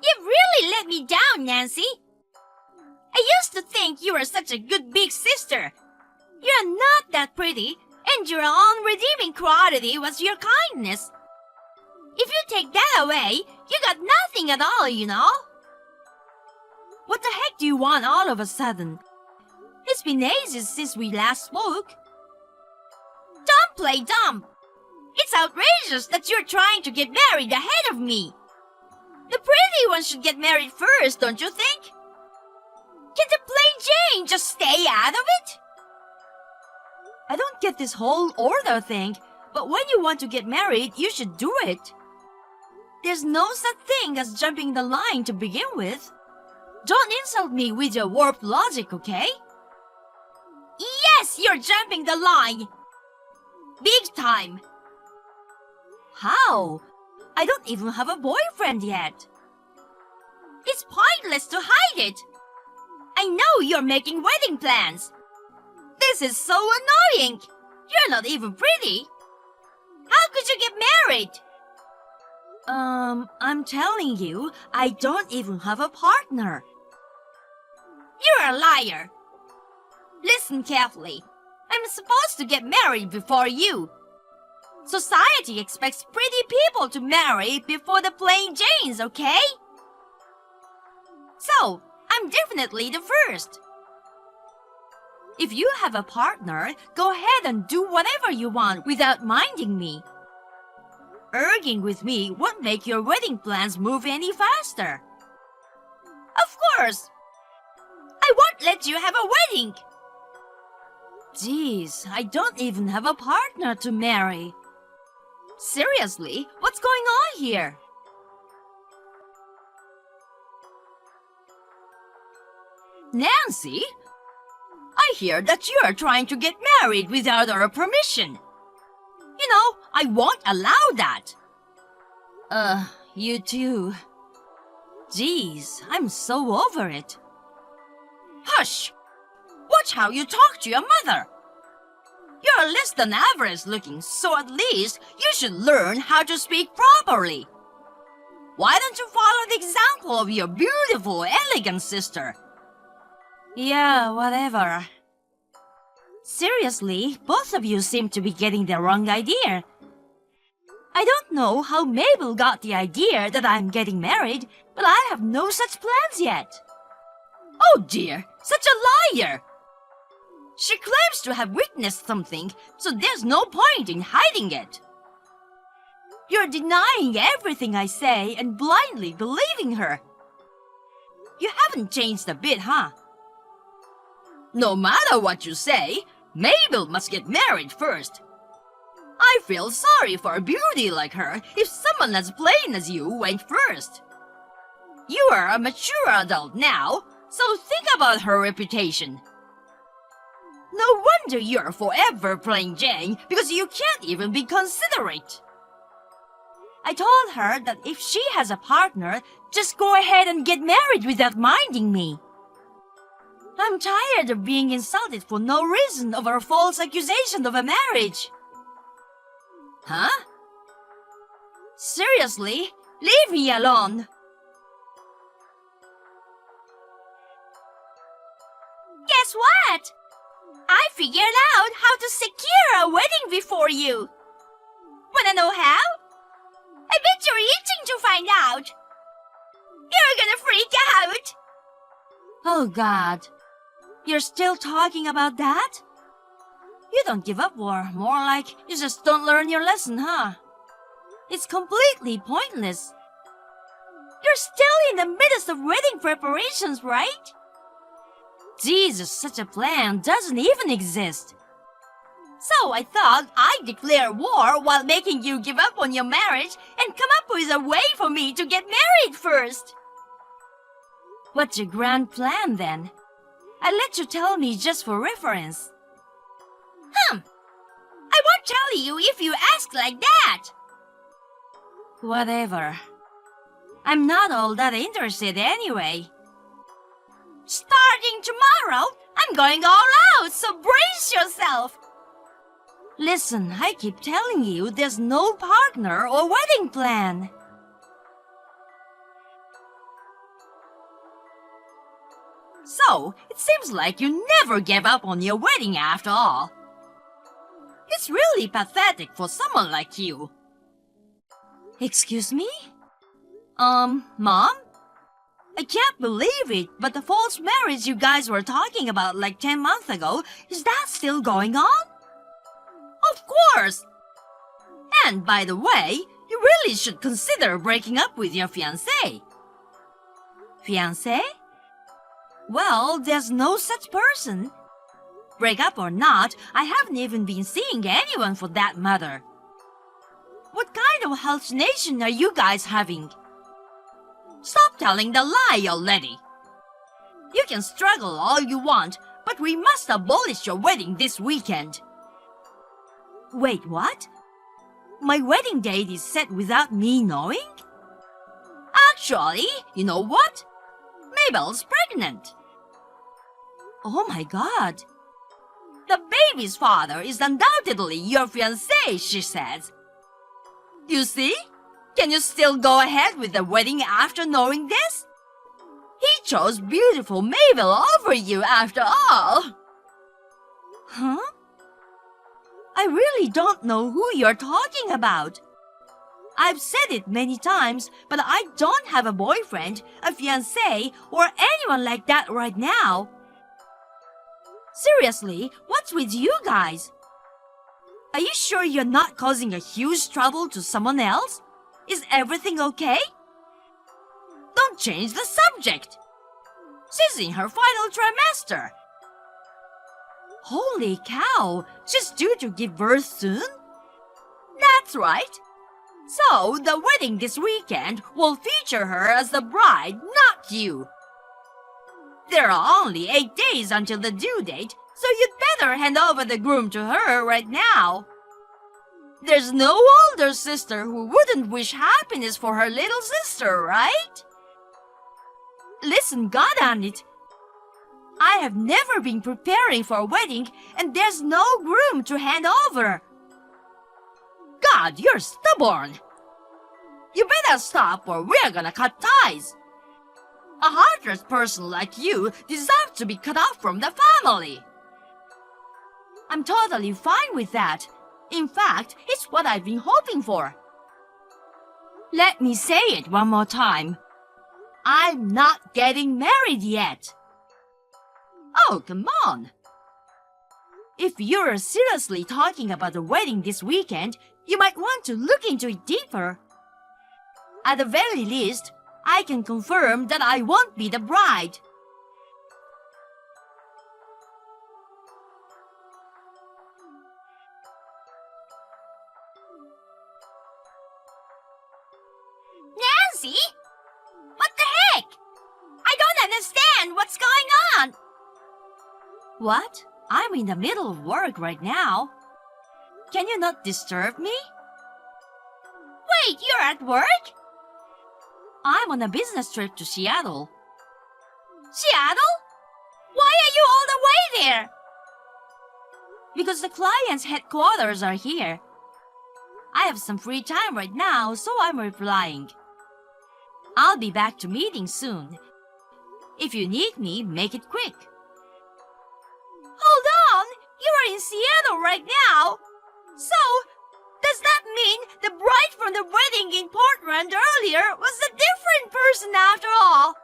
You've really let me down, Nancy. I used to think you were such a good big sister. You're not that pretty, and your only redeeming quality was your kindness. If you take that away, you got nothing at all, you know. What the heck do you want all of a sudden? It's been ages since we last spoke. Don't play dumb. It's outrageous that you're trying to get married ahead of me. The pretty one should get married first, don't you think? Can the plain Jane just stay out of it? I don't get this whole order thing, but when you want to get married, you should do it. There's no such thing as jumping the line to begin with. Don't insult me with your warped logic, okay? Yes, you're jumping the line. Big time. How? I don't even have a boyfriend yet. It's pointless to hide it. I know you're making wedding plans. This is so annoying. You're not even pretty. How could you get married? I'm telling you, I don't even have a partner. You're a liar. Listen carefully. I'm supposed to get married before you. Society expects pretty people to marry before the plain Janes, okay? So, I'm definitely the first. If you have a partner, go ahead and do whatever you want without minding me. Arguing with me won't make your wedding plans move any faster. Of course. I won't let you have a wedding. Jeez, I don't even have a partner to marry. Seriously, what's going on here? Nancy, I hear that you are trying to get married without our permission. You know, I won't allow that. You too. Jeez, I'm so over it. Hush! Watch how you talk to your mother. You're less than average looking, so at least you should learn how to speak properly. Why don't you follow the example of your beautiful, elegant sister? Yeah, whatever. Seriously, both of you seem to be getting the wrong idea. I don't know how Mabel got the idea that I'm getting married, but I have no such plans yet. Oh dear, such a liar! She claims to have witnessed something, so there's no point in hiding it. You're denying everything I say and blindly believing her. You haven't changed a bit, huh? No matter what you say, Mabel must get married first. I feel sorry for a beauty like her if someone as plain as you went first. You are a mature adult now, so think about her reputation. No wonder you're forever plain Jane because you can't even be considerate. I told her that if she has a partner, just go ahead and get married without minding me. I'm tired of being insulted for no reason over a false accusation of a marriage. Huh? Seriously? Leave me alone. Guess what? I figured out how to secure a wedding before you. Wanna know how? I bet you're itching to find out. You're gonna freak out. Oh God. You're still talking about that? You don't give up, or more like you just don't learn your lesson, huh? It's completely pointless. You're still in the midst of wedding preparations, right? Jesus, such a plan doesn't even exist. So I thought I'd declare war while making you give up on your marriage and come up with a way for me to get married first. What's your grand plan then? I'll let you tell me just for reference. I won't tell you if you ask like that. Whatever. I'm not all that interested anyway. Starting tomorrow, I'm going all out, so brace yourself. Listen, I keep telling you there's no partner or wedding plan. So, it seems like you never gave up on your wedding after all. It's really pathetic for someone like you. Excuse me? Mom? I can't believe it, but the false marriage you guys were talking about like 10 months ago, is that still going on? Of course! And by the way, you really should consider breaking up with your fiancé. Fiancé? Well, there's no such person. Break up or not, I haven't even been seeing anyone for that matter. What kind of hallucination are you guys having? Stop telling the lie already. You can struggle all you want, but we must abolish your wedding this weekend. Wait, what? My wedding date is set without me knowing? Actually, you know what? Mabel's pregnant. Oh my God. The baby's father is undoubtedly your fiancé, she says. You see? Can you still go ahead with the wedding after knowing this? He chose beautiful Mabel over you after all. Huh? I really don't know who you're talking about. I've said it many times, but I don't have a boyfriend, a fiancé, or anyone like that right now. Seriously, what's with you guys? Are you sure you're not causing a huge trouble to someone else? Is everything okay? Don't change the subject. She's in her final trimester. Holy cow, she's due to give birth soon? That's right. So, the wedding this weekend will feature her as the bride, not you. There are only 8 days until the due date, so you'd better hand over the groom to her right now. There's no older sister who wouldn't wish happiness for her little sister, right? Listen, God on it. I have never been preparing for a wedding, and there's no groom to hand over. God, you're stubborn. You better stop or we're gonna cut ties. A heartless person like you deserves to be cut off from the family. I'm totally fine with that. In fact, it's what I've been hoping for. Let me say it one more time. I'm not getting married yet. Oh, come on. If you're seriously talking about a wedding this weekend, you might want to look into it deeper. At the very least, I can confirm that I won't be the bride. Nancy? What the heck? I don't understand what's going on. What? I'm in the middle of work right now. Can you not disturb me? Wait, you're at work? I'm on a business trip to Seattle. Seattle? Why are you all the way there? Because the client's headquarters are here. I have some free time right now, so I'm replying. I'll be back to meeting soon. If you need me, make it quick. Hold on! You are in Seattle right now! So, does that mean the bride from the wedding in Portland earlier was a different person after all?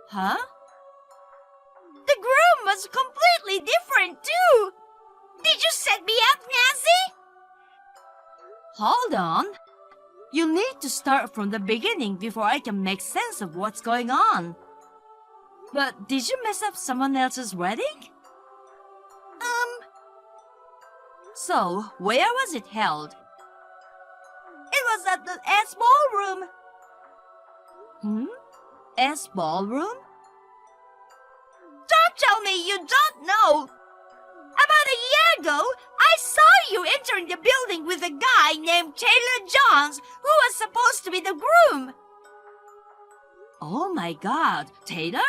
Huh? The groom was completely different too! Did you set me up, Nancy? Hold on. You need to start from the beginning before I can make sense of what's going on. But did you mess up someone else's wedding? So, where was it held? It was at the S ballroom. S ballroom? Don't tell me you don't know! About a year ago, I saw you entering the building with a guy named Taylor Johns, who was supposed to be the groom. Oh my God, Taylor?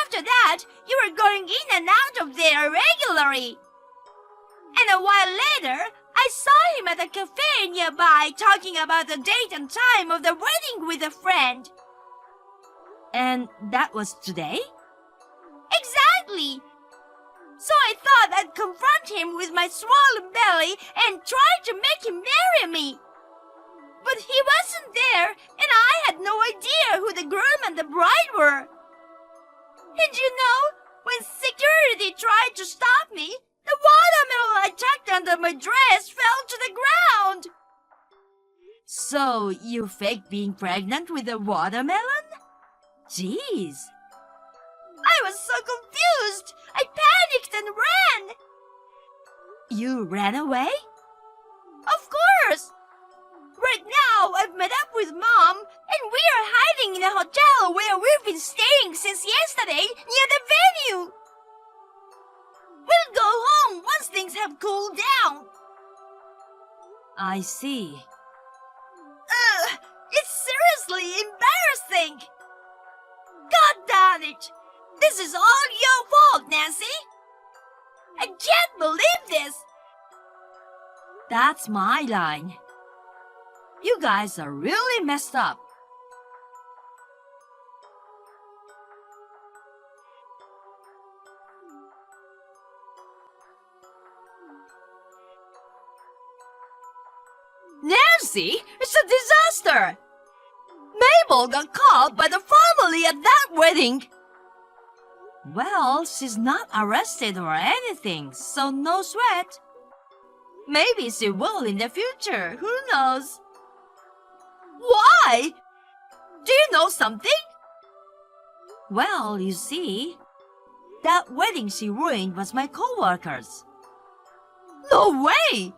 After that, you were going in and out of there regularly. And a while later, I saw him at a cafe nearby talking about the date and time of the wedding with a friend. And that was today? Exactly! So I thought I'd confront him with my swollen belly and try to make him marry me. But he wasn't there, and I had no idea who the groom and the bride were. And you know, when security tried to stop me, the watermelon I tucked under my dress fell to the ground. So you faked being pregnant with a watermelon? Jeez. I was so confused. I panicked and ran. You ran away? Of course. Right now, I've met up with Mom, and we are hiding in a hotel where we've been staying since yesterday near the venue. We'll go home once things have cooled down. I see. It's seriously embarrassing. God damn it! This is all your fault, Nancy. I can't believe this. That's my line. You guys are really messed up. Nancy, it's a disaster! Mabel got caught by the family at that wedding. Well, she's not arrested or anything, so no sweat. Maybe she will in the future, who knows? Why? Do you know something? Well, you see, that wedding she ruined was my co-worker's. No way!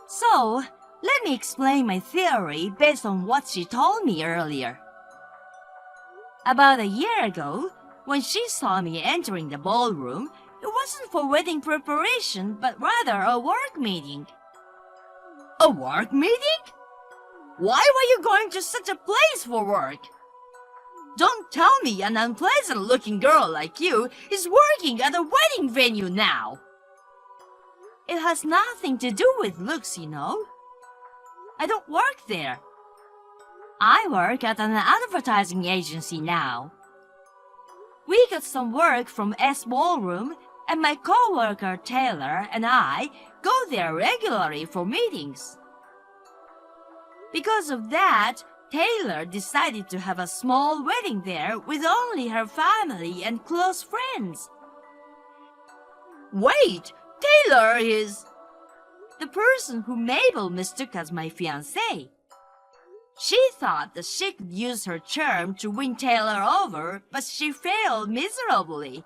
So, let me explain my theory based on what she told me earlier. About a year ago, when she saw me entering the ballroom, it wasn't for wedding preparation, but rather a work meeting. A work meeting? Why were you going to such a place for work? Don't tell me an unpleasant-looking girl like you is working at a wedding venue now. It has nothing to do with looks, you know. I don't work there. I work at an advertising agency now. We got some work from S Ballroom, and my co-worker Taylor and I go there regularly for meetings. Because of that, Taylor decided to have a small wedding there with only her family and close friends. Wait, Taylor is the person who Mabel mistook as my fiancé. She thought that she could use her charm to win Taylor over, but she failed miserably.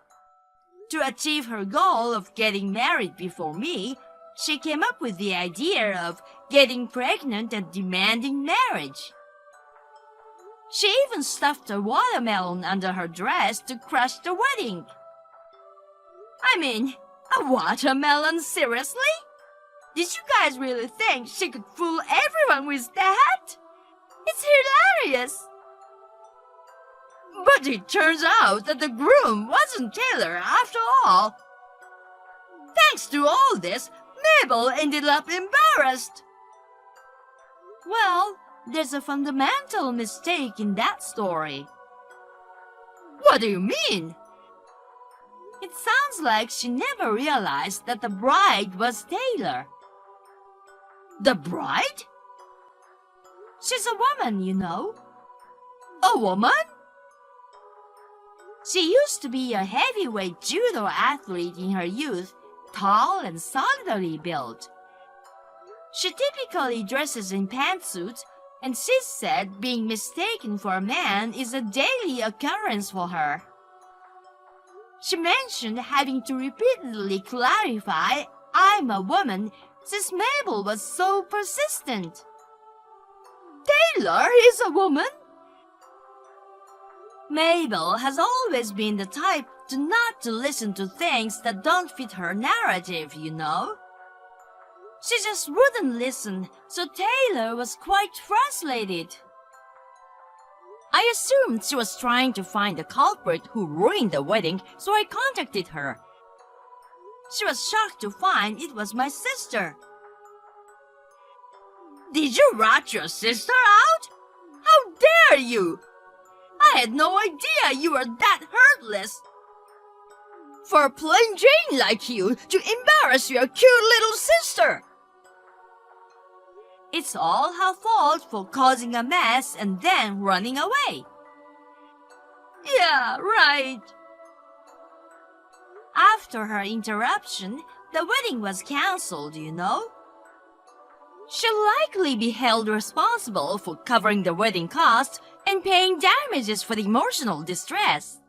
To achieve her goal of getting married before me, she came up with the idea of getting pregnant and demanding marriage. She even stuffed a watermelon under her dress to crush the wedding. I mean, a watermelon, seriously? Did you guys really think she could fool everyone with that? It's hilarious! But it turns out that the groom wasn't Taylor after all. Thanks to all this, Mabel ended up embarrassed. Well, there's a fundamental mistake in that story. What do you mean? It sounds like she never realized that the bride was Taylor. The bride? She's a woman, you know. A woman? She used to be a heavyweight judo athlete in her youth, tall and solidly built. She typically dresses in pantsuits, and she said being mistaken for a man is a daily occurrence for her. She mentioned having to repeatedly clarify, "I'm a woman," since Mabel was so persistent. Taylor is a woman? Mabel has always been the type to not to listen to things that don't fit her narrative, you know. She just wouldn't listen, so Taylor was quite frustrated. I assumed she was trying to find the culprit who ruined the wedding, so I contacted her. She was shocked to find it was my sister. Did you rat your sister out? How dare you! I had no idea you were that heartless. For a plain Jane like you to embarrass your cute little sister. It's all her fault for causing a mess and then running away. Yeah, right. After her interruption, the wedding was cancelled, you know. She'll likely be held responsible for covering the wedding costs and paying damages for the emotional distress.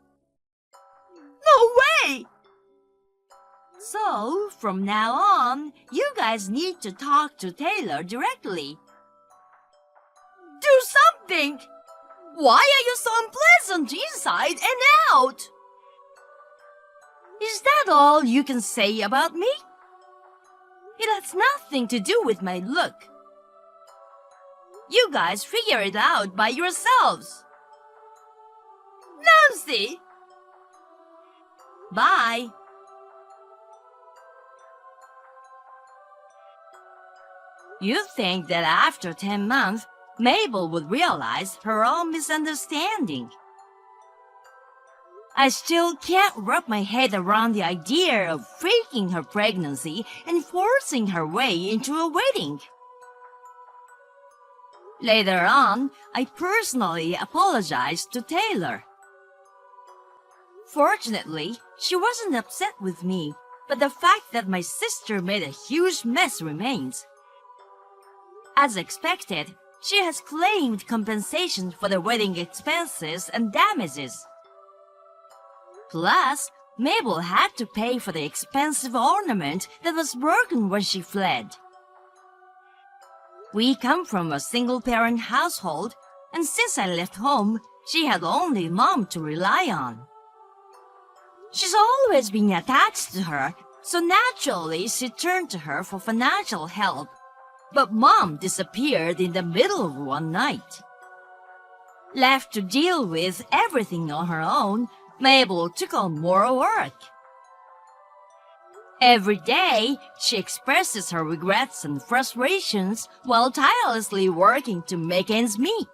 No way! So, from now on, you guys need to talk to Taylor directly. Do something! Why are you so unpleasant inside and out? Is that all you can say about me? It has nothing to do with my look. You guys figure it out by yourselves. Nancy! Bye. You'd think that after 10 months, Mabel would realize her own misunderstanding. I still can't wrap my head around the idea of faking her pregnancy and forcing her way into a wedding. Later on, I personally apologized to Taylor. Fortunately, she wasn't upset with me, but the fact that my sister made a huge mess remains. As expected, she has claimed compensation for the wedding expenses and damages. Plus, Mabel had to pay for the expensive ornament that was broken when she fled. We come from a single-parent household, and since I left home, she had only Mom to rely on. She's always been attached to her, so naturally she turned to her for financial help. But Mom disappeared in the middle of one night. Left to deal with everything on her own, Mabel took on more work. Every day, she expresses her regrets and frustrations while tirelessly working to make ends meet.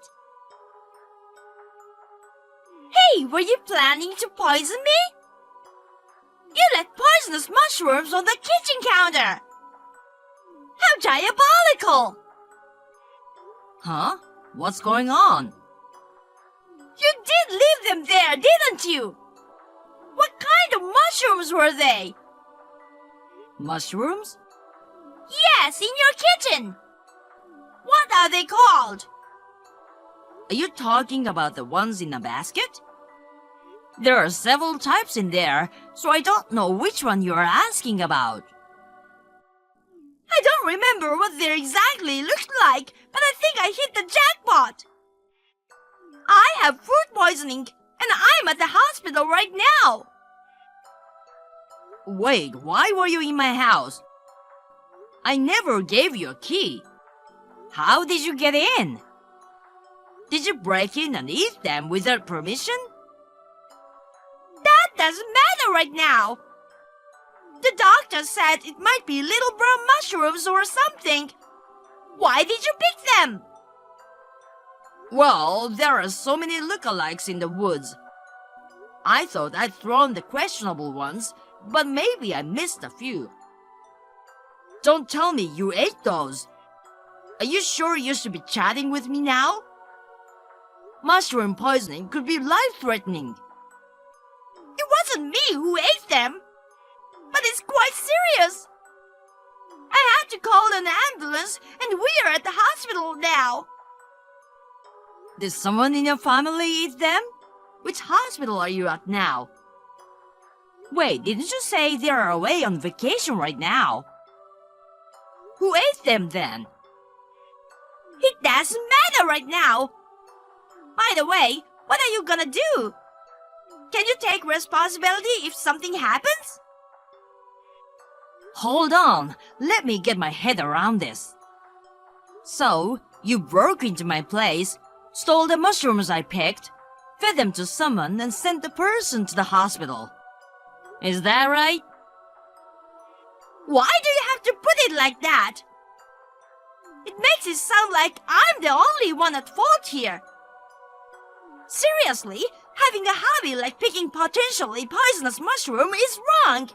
Hey, were you planning to poison me? You left poisonous mushrooms on the kitchen counter! How diabolical! Huh? What's going on? You did leave them there, didn't you? What kind of mushrooms were they? Mushrooms? Yes, in your kitchen. What are they called? Are you talking about the ones in a basket? There are several types in there, so I don't know which one you are asking about. I don't remember what they exactly looked like, but I think I hit the jackpot. I have food poisoning, and I'm at the hospital right now. Wait, why were you in my house? I never gave you a key. How did you get in? Did you break in and eat them without permission? That doesn't matter right now. The doctor said it might be little brown mushrooms or something. Why did you pick them? Well, there are so many lookalikes in the woods. I thought I'd thrown the questionable ones, but maybe I missed a few. Don't tell me you ate those. Are you sure you should be chatting with me now? Mushroom poisoning could be life-threatening. It wasn't me who ate them. But it's quite serious. I had to call an ambulance, and we are at the hospital now. Did someone in your family eat them? Which hospital are you at now? Wait, didn't you say they are away on vacation right now? Who ate them then? It doesn't matter right now. By the way, what are you gonna do? Can you take responsibility if something happens? Hold on, let me get my head around this. So, you broke into my place, stole the mushrooms I picked, fed them to someone and sent the person to the hospital. Is that right? Why do you have to put it like that? It makes it sound like I'm the only one at fault here. Seriously, having a hobby like picking potentially poisonous mushroom is wrong.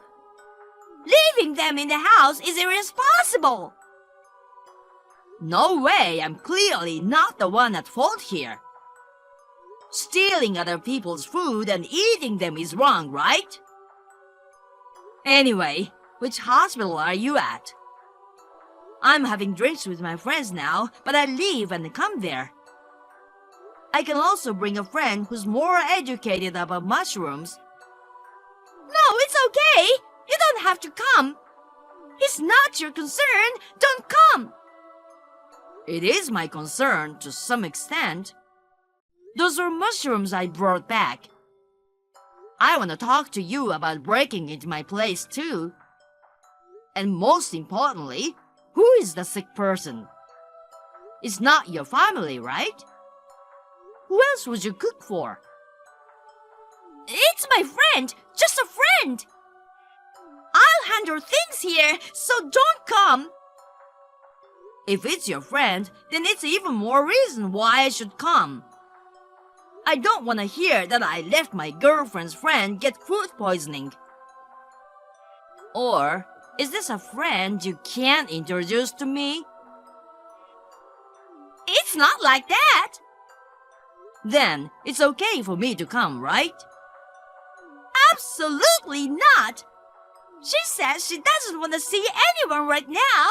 Leaving them in the house is irresponsible. No way, I'm clearly not the one at fault here. Stealing other people's food and eating them is wrong, right? Anyway, which hospital are you at? I'm having drinks with my friends now, but I leave and come there. I can also bring a friend who's more educated about mushrooms. No, it's okay. You don't have to come. It's not your concern. Don't come. It is my concern to some extent. Those are mushrooms I brought back. I want to talk to you about breaking into my place too. And most importantly, who is the sick person? It's not your family, right? Who else would you cook for? It's my friend, just a friend. I'll handle things here, so don't come. If it's your friend, then it's even more reason why I should come. I don't want to hear that I left my girlfriend's friend get food poisoning. Or, is this a friend you can't introduce to me? It's not like that. Then, it's okay for me to come, right? Absolutely not. She says she doesn't want to see anyone right now.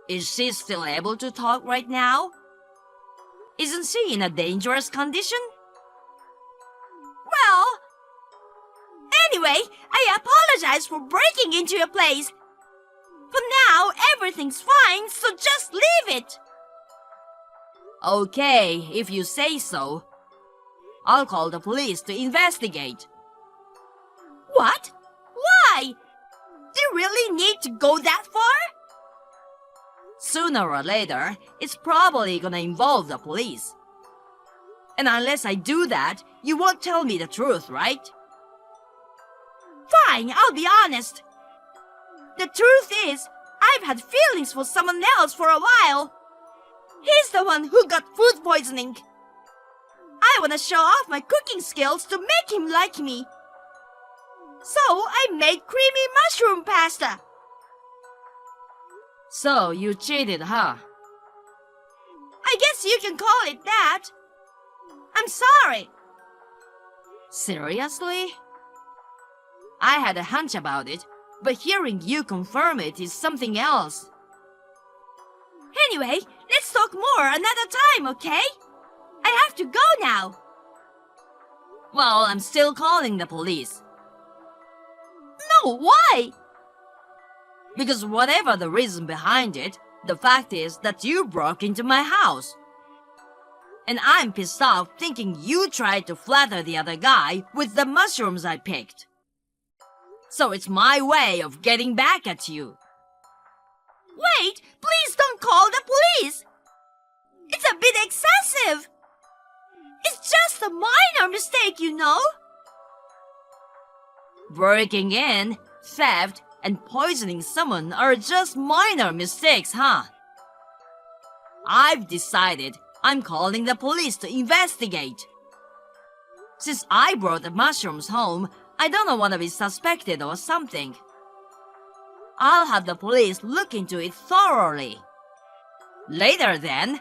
Is she still able to talk right now? Isn't she in a dangerous condition? Well, anyway, I apologize for breaking into your place. For now, everything's fine, so just leave it. Okay, if you say so. I'll call the police to investigate. What? Why? Do you really need to go that far? Sooner or later, it's probably gonna involve the police. And unless I do that, you won't tell me the truth, right? Fine, I'll be honest. The truth is, I've had feelings for someone else for a while. He's the one who got food poisoning. I want to show off my cooking skills to make him like me. So I made creamy mushroom pasta. So you cheated, huh? I guess you can call it that. I'm sorry. Seriously? I had a hunch about it, but hearing you confirm it is something else. Anyway, let's talk more another time, okay? I have to go now. Well, I'm still calling the police. No, why? Because whatever the reason behind it, the fact is that you broke into my house. And I'm pissed off thinking you tried to flatter the other guy with the mushrooms I picked. So it's my way of getting back at you. Wait, please don't call the police. It's a bit excessive. It's just a minor mistake, you know. Breaking in, theft, and poisoning someone are just minor mistakes, huh? I've decided I'm calling the police to investigate. Since I brought the mushrooms home, I don't want to be suspected or something. I'll have the police look into it thoroughly. Later then,